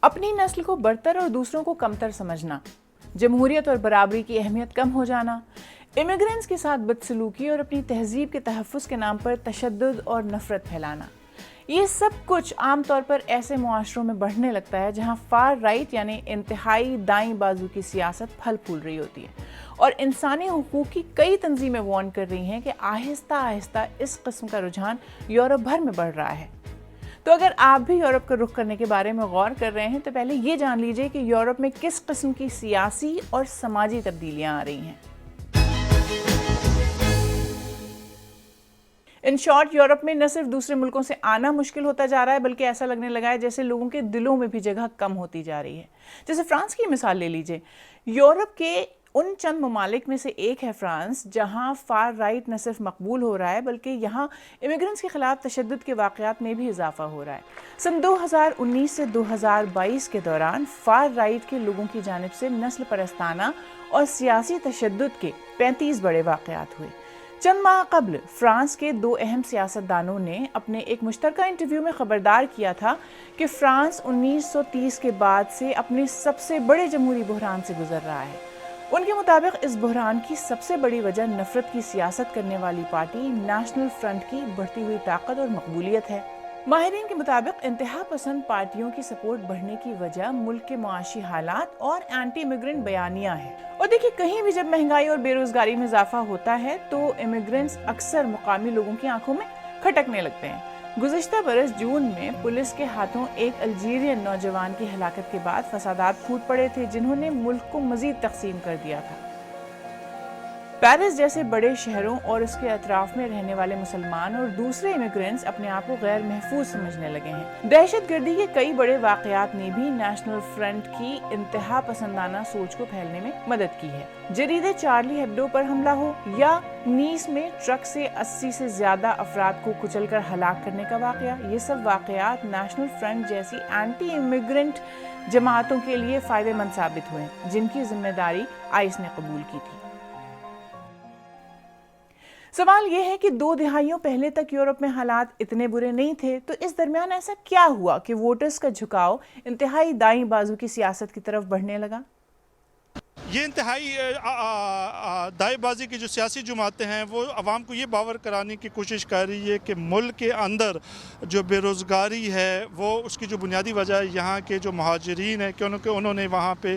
اپنی نسل کو برتر اور دوسروں کو کمتر سمجھنا، جمہوریت اور برابری کی اہمیت کم ہو جانا، امیگرینٹس کے ساتھ بدسلوکی اور اپنی تہذیب کے تحفظ کے نام پر تشدد اور نفرت پھیلانا، یہ سب کچھ عام طور پر ایسے معاشروں میں بڑھنے لگتا ہے جہاں فار رائٹ یعنی انتہائی دائیں بازو کی سیاست پھل پھول رہی ہوتی ہے، اور انسانی حقوق کی کئی تنظیمیں وارن کر رہی ہیں کہ آہستہ آہستہ اس قسم کا رجحان یورپ بھر میں بڑھ رہا ہے۔ تو اگر آپ بھی یورپ کا رخ کرنے کے بارے میں غور کر رہے ہیں تو پہلے یہ جان لیجئے کہ یورپ میں کس قسم کی سیاسی اور سماجی تبدیلیاں آ رہی ہیں۔ ان شارٹ، یورپ میں نہ صرف دوسرے ملکوں سے آنا مشکل ہوتا جا رہا ہے بلکہ ایسا لگنے لگا ہے جیسے لوگوں کے دلوں میں بھی جگہ کم ہوتی جا رہی ہے۔ جیسے فرانس کی مثال لے لیجئے، یورپ کے ان چند ممالک میں سے ایک ہے فرانس جہاں فار رائٹ نہ صرف مقبول ہو رہا ہے بلکہ یہاں امیگرنٹس کے خلاف تشدد کے واقعات میں بھی اضافہ ہو رہا ہے۔ سن 2019 سے 2022 کے دوران فار رائٹ کے لوگوں کی جانب سے نسل پرستانہ اور سیاسی تشدد کے 35 بڑے واقعات ہوئے۔ چند ماہ قبل فرانس کے 2 اہم سیاستدانوں نے اپنے ایک مشترکہ انٹرویو میں خبردار کیا تھا کہ فرانس 1930 کے بعد سے اپنے سب سے بڑے جمہوری بحران سے گزر رہا ہے۔ ان کے مطابق اس بحران کی سب سے بڑی وجہ نفرت کی سیاست کرنے والی پارٹی نیشنل فرنٹ کی بڑھتی ہوئی طاقت اور مقبولیت ہے۔ ماہرین کے مطابق انتہا پسند پارٹیوں کی سپورٹ بڑھنے کی وجہ ملک کے معاشی حالات اور اینٹی امیگرنٹ بیانیہ ہیں۔ اور دیکھیں، کہیں بھی جب مہنگائی اور بے روزگاری میں اضافہ ہوتا ہے تو امیگرنٹس اکثر مقامی لوگوں کی آنکھوں میں کھٹکنے لگتے ہیں۔ گزشتہ برس جون میں پولیس کے ہاتھوں ایک الجیرین نوجوان کی ہلاکت کے بعد فسادات پھوٹ پڑے تھے جنہوں نے ملک کو مزید تقسیم کر دیا تھا۔ پیرس جیسے بڑے شہروں اور اس کے اطراف میں رہنے والے مسلمان اور دوسرے امیگرنٹس اپنے آپ کو غیر محفوظ سمجھنے لگے ہیں۔ دہشت گردی کے کئی بڑے واقعات نے بھی نیشنل فرنٹ کی انتہا پسندانہ سوچ کو پھیلنے میں مدد کی ہے۔ جریدے چارلی ہیبڈو پر حملہ ہو یا نیس میں ٹرک سے 80 سے زیادہ افراد کو کچل کر ہلاک کرنے کا واقعہ، یہ سب واقعات نیشنل فرنٹ جیسی اینٹی امیگرنٹ جماعتوں کے لیے فائدہ مند ثابت ہوئے جن کی ذمہ داری آئس نے قبول کی تھی۔ سوال یہ ہے کہ 2 دہائیوں پہلے تک یورپ میں حالات اتنے برے نہیں تھے، تو اس درمیان ایسا کیا ہوا کہ ووٹرز کا جھکاؤ انتہائی دائیں بازو کی سیاست کی طرف بڑھنے لگا؟ یہ انتہائی دائیں بازی کی جو سیاسی جماعتیں ہیں وہ عوام کو یہ باور کرانے کی کوشش کر رہی ہے کہ ملک کے اندر جو بے روزگاری ہے وہ اس کی جو بنیادی وجہ یہاں کے جو مہاجرین ہیں کیونکہ انہوں نے وہاں پہ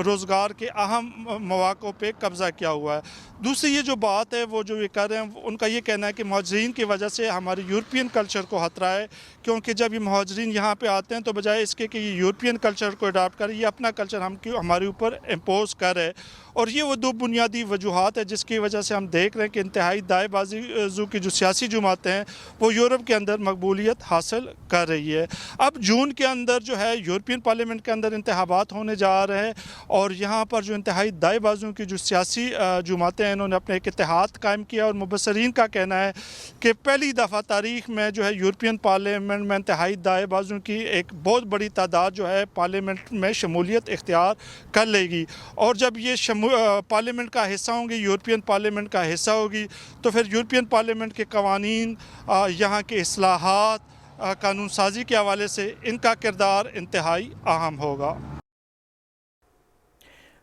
روزگار کے اہم مواقع پہ قبضہ کیا ہوا ہے۔ دوسری یہ جو بات ہے وہ جو یہ کر رہے ہیں ان کا یہ کہنا ہے کہ مہاجرین کی وجہ سے ہمارے یورپین کلچر کو خطرہ ہے، کیونکہ جب یہ مہاجرین یہاں پہ آتے ہیں تو بجائے اس کے کہ یہ یورپین کلچر کو اڈاپٹ کریں، یہ اپنا کلچر ہمارے اوپر امپوز کر رہے۔ اور یہ وہ 2 بنیادی وجوہات ہیں جس کی وجہ سے ہم دیکھ رہے ہیں کہ انتہائی دائیں بازو کی جو سیاسی جماعتیں ہیں وہ یورپ کے اندر مقبولیت حاصل کر رہی ہے۔ اب جون کے اندر جو ہے یورپین پارلیمنٹ کے اندر انتخابات ہونے جا رہے ہیں اور یہاں پر جو انتہائی دائیں بازو کی جو سیاسی جماعتیں ہیں انہوں نے اپنے ایک اتحاد قائم کیا، اور مبصرین کا کہنا ہے کہ پہلی دفعہ تاریخ میں جو ہے یورپین پارلیمنٹ میں انتہائی دائیں بازو کی ایک بہت بڑی تعداد جو ہے پارلیمنٹ میں شمولیت اختیار کر لے گی، اور جب یہ پارلیمنٹ کا حصہ ہوں گی، یورپین پارلیمنٹ کا حصہ ہوگی، تو پھر یورپین پارلیمنٹ کے قوانین، یہاں کے اصلاحات، قانون سازی کے حوالے سے ان کا کردار انتہائی اہم ہوگا۔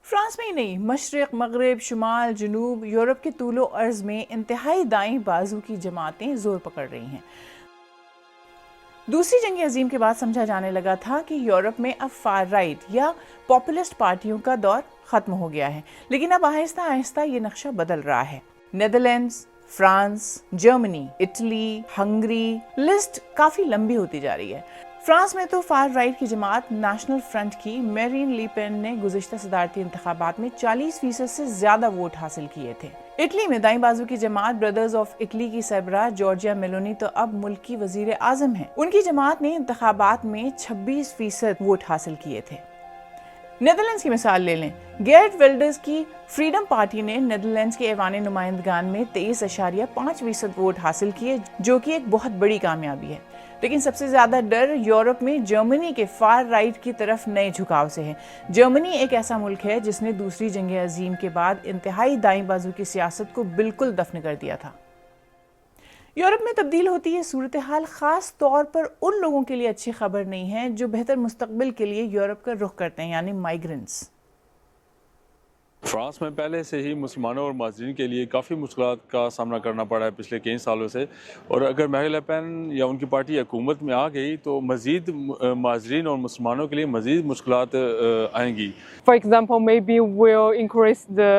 فرانس میں ہی نہیں، مشرق، مغرب، شمال، جنوب، یورپ کے طول و عرض میں انتہائی دائیں بازو کی جماعتیں زور پکڑ رہی ہیں۔ دوسری جنگ عظیم کے بعد سمجھا جانے لگا تھا کہ یورپ میں اب فار رائٹ یا پاپولسٹ پارٹیوں کا دور ختم ہو گیا ہے، لیکن اب آہستہ آہستہ یہ نقشہ بدل رہا ہے۔ Netherlands, France, Germany, Italy, Hungary, list کافی لمبی ہوتی جا رہی ہے۔ فرانس میں تو فار رائٹ کی جماعت نیشنل فرنٹ کی میرین لی پین نے گزشتہ صدارتی انتخابات میں 40% سے زیادہ ووٹ حاصل کیے تھے۔ اٹلی میں دائیں بازو کی جماعت بردرز آف اٹلی کی سربراہ جورجیا میلونی تو اب ملک کی وزیر اعظم ہیں۔ ان کی جماعت نے انتخابات میں 26% ووٹ حاصل کیے تھے۔ نیدرلینڈز کی مثال لے لیں، گیرٹ ویلڈرز کی فریڈم پارٹی نے نیدرلینڈز کے ایوان نمائندگان میں 23.5% ووٹ حاصل کیے، جو کہ ایک بہت بڑی کامیابی ہے۔ لیکن سب سے زیادہ ڈر یورپ میں جرمنی کے فار رائٹ کی طرف نئے جھکاؤ سے ہے۔ جرمنی ایک ایسا ملک ہے جس نے دوسری جنگ عظیم کے بعد انتہائی دائیں بازو کی سیاست کو بالکل دفن کر دیا تھا۔ یورپ میں تبدیل ہوتی ہے صورتحال خاص طور پر ان لوگوں کے لیے اچھی خبر نہیں ہے جو بہتر مستقبل کے لیے یورپ کا رخ کرتے ہیں، یعنی مائیگرنٹس۔ فرانس میں پہلے سے ہی مسلمانوں اور مہاجرین کے لیے کافی مشکلات کا سامنا کرنا پڑا ہے پچھلے کئی سالوں سے، اور اگر میرین لے پین یا ان کی پارٹی حکومت میں آ گئی تو مزید مہاجرین اور مسلمانوں کے لیے مزید مشکلات آئیں گی۔ For example, maybe we'll increase the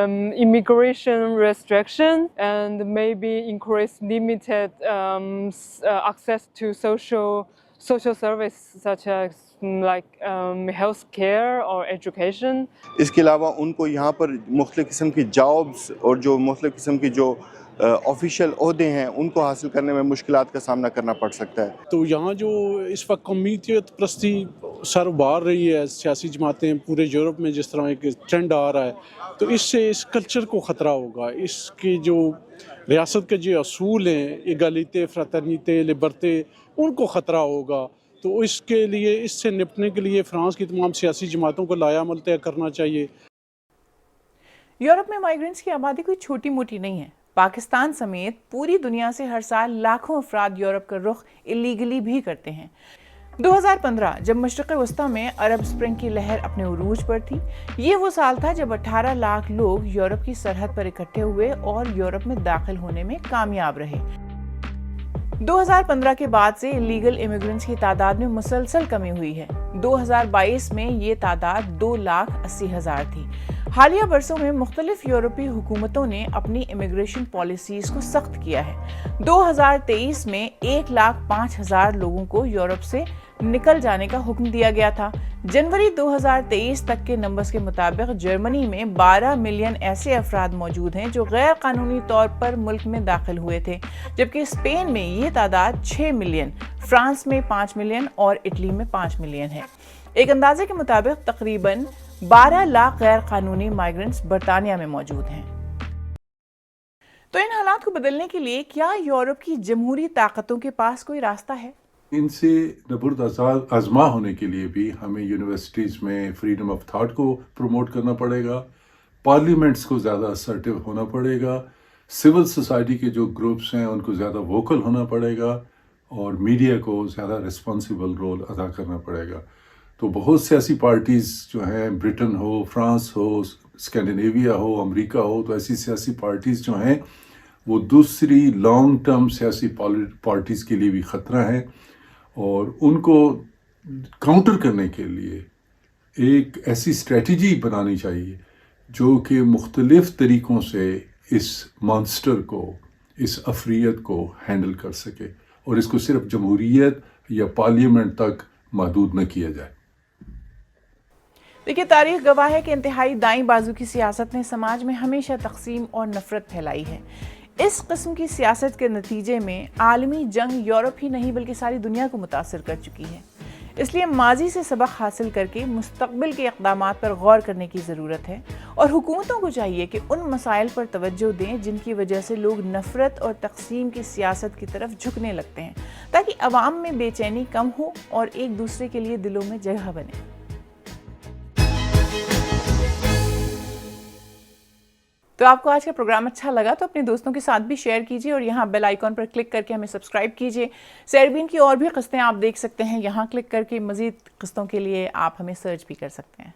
immigration restriction and maybe increase limited access to social service such as like health care or education. اس کے علاوہ ان کو یہاں پر مختلف قسم کی جابز اور جو مختلف قسم کی جو آفیشیل عہدے ہیں ان کو حاصل کرنے میں مشکلات کا سامنا کرنا پڑ سکتا ہے۔ تو یہاں جو اس وقت قومیت پرستی سر ابھار رہی ہے، سیاسی جماعتیں پورے یورپ میں جس طرح ایک ٹرینڈ آ رہا ہے، تو اس سے اس کلچر کو خطرہ ہوگا۔ اس کی جو ریاست کے جو اصول ہیں، ایگالیتے، فراترنیتے، لبرتے، ان کو خطرہ ہوگا۔ تو اس کے لیے، اس سے نپٹنے کے لیے فرانس کی تمام سیاسی جماعتوں کو لایعمل طے کرنا چاہیے۔ یورپ میں مائیگرنٹس کی آبادی کوئی چھوٹی موٹی نہیں ہے۔ پاکستان سمیت پوری دنیا سے ہر سال لاکھوں افراد یورپ کا رخ اللیگلی بھی کرتے ہیں۔ 2015 جب مشرق وسطی میں عرب اسپرنگ کی لہر اپنے عروج پر تھی، یہ وہ سال تھا جب 18 لاکھ لوگ یورپ کی سرحد پر اکٹھے ہوئے اور یورپ میں داخل ہونے میں کامیاب رہے۔ 2015 کے بعد سے اللیگل امیگرنٹس کی تعداد میں مسلسل کمی ہوئی ہے۔ 2022 میں یہ تعداد 2,80,000 تھی۔ حالیہ برسوں میں مختلف یورپی حکومتوں نے اپنی امیگریشن پالیسیز کو سخت کیا ہے۔ 2023 میں 1,05,000 لوگوں کو یورپ سے نکل جانے کا حکم دیا گیا تھا۔ جنوری 2023 تک کے نمبرز کے مطابق جرمنی میں 12 ملین ایسے افراد موجود ہیں جو غیر قانونی طور پر ملک میں داخل ہوئے تھے، جبکہ اسپین میں یہ تعداد 6 ملین، فرانس میں 5 ملین اور اٹلی میں 5 ملین ہے۔ ایک اندازے کے مطابق تقریباً 12 لاکھ غیر قانونی مائیگرنٹس برطانیہ میں موجود ہیں۔ تو ان حالات کو بدلنے کے لیے کیا یورپ کی جمہوری طاقتوں کے پاس کوئی راستہ ہے؟ ان سے نبرد آزما ہونے کے لیے بھی ہمیں یونیورسٹیز میں فریڈم آف تھاٹ کو پروموٹ کرنا پڑے گا، پارلیمنٹس کو زیادہ اسرٹیو ہونا پڑے گا، سول سوسائٹی کے جو گروپس ہیں ان کو زیادہ ووکل ہونا پڑے گا، اور میڈیا کو زیادہ رسپانسیبل رول ادا کرنا پڑے گا۔ تو بہت سیاسی پارٹیز جو ہیں، برٹن ہو، فرانس ہو، اسکینڈینیویا ہو، امریکہ ہو، تو ایسی سیاسی پارٹیز جو ہیں وہ دوسری لانگ ٹرم سیاسی پارٹیز کے لیے بھی خطرہ ہیں، اور ان کو کاؤنٹر کرنے کے لیے ایک ایسی اسٹریٹجی بنانی چاہیے جو کہ مختلف طریقوں سے اس مانسٹر کو، اس افریت کو ہینڈل کر سکے، اور اس کو صرف جمہوریت یا پارلیمنٹ تک محدود نہ کیا جائے۔ دیکھیے، تاریخ گواہ ہے کہ انتہائی دائیں بازو کی سیاست نے سماج میں ہمیشہ تقسیم اور نفرت پھیلائی ہے۔ اس قسم کی سیاست کے نتیجے میں عالمی جنگ یورپ ہی نہیں بلکہ ساری دنیا کو متاثر کر چکی ہے۔ اس لیے ماضی سے سبق حاصل کر کے مستقبل کے اقدامات پر غور کرنے کی ضرورت ہے، اور حکومتوں کو چاہیے کہ ان مسائل پر توجہ دیں جن کی وجہ سے لوگ نفرت اور تقسیم کی سیاست کی طرف جھکنے لگتے ہیں، تاکہ عوام میں بے چینی کم ہو اور ایک دوسرے کے لیے دلوں میں جگہ بنے۔ تو آپ کو آج کا پروگرام اچھا لگا تو اپنے دوستوں کے ساتھ بھی شیئر کیجیے، اور یہاں بیل آئیکن پر کلک کر کے ہمیں سبسکرائب کیجیے۔ سیربین کی اور بھی قسطیں آپ دیکھ سکتے ہیں، یہاں کلک کر کے مزید قسطوں کے لیے آپ ہمیں سرچ بھی کر سکتے ہیں۔